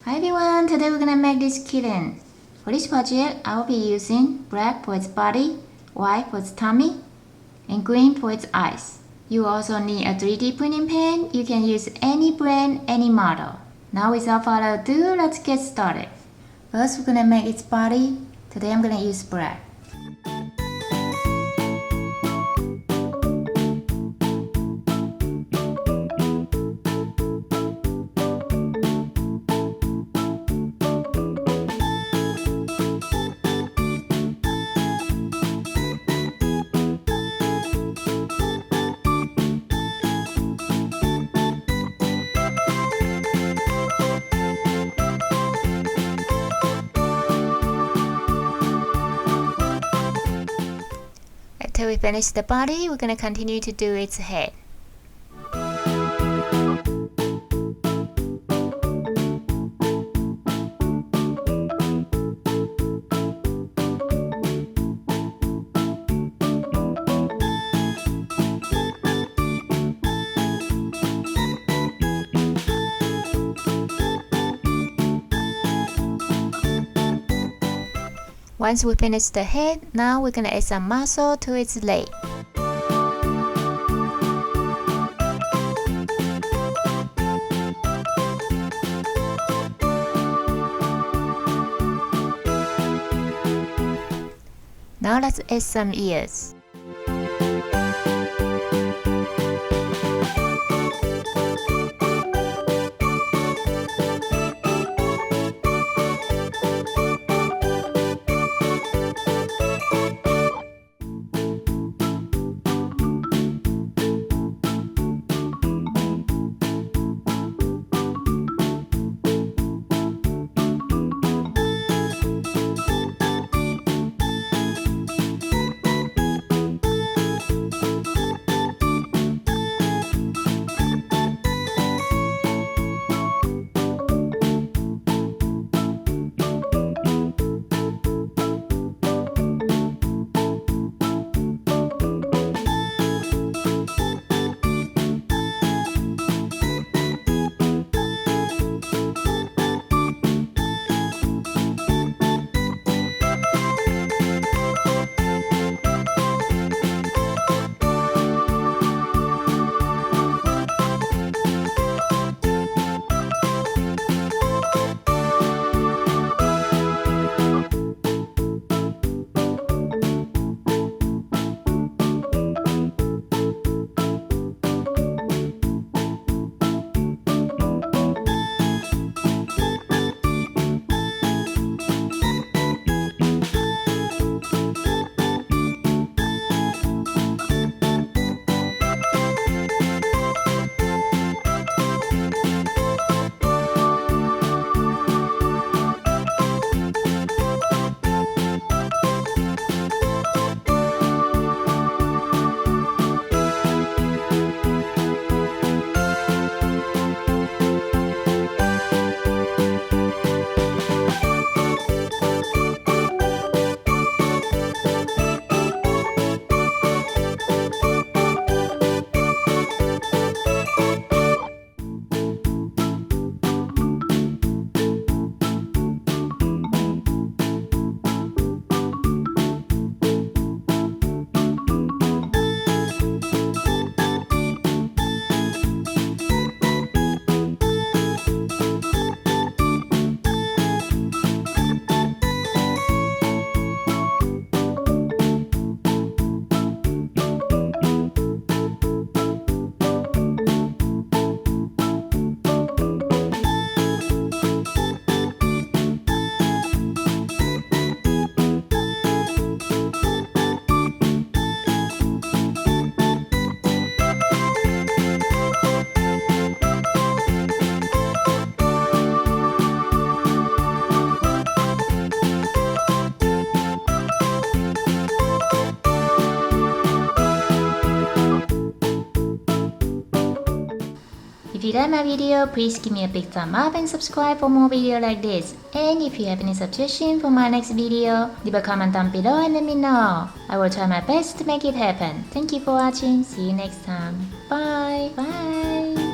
Hi everyone, today we're gonna make this kitten. For this project, I will be using black for its body, white for its tummy, and green for its eyes. You also need a 3D printing pen. You can use any brand, any model. Now without further ado, let's get started. First, we're gonna make its body. Today I'm gonna use black. After we finish the body, we're going to continue to do its head. Once we finish the head, now we're gonna add some muscle to its leg. Now let's add some ears. If you like my video, please give me a big thumb up and subscribe for more videos like this. And if you have any suggestion for my next video, leave a comment down below and let me know. I will try my best to make it happen. Thank you for watching. See you next time. Bye. Bye.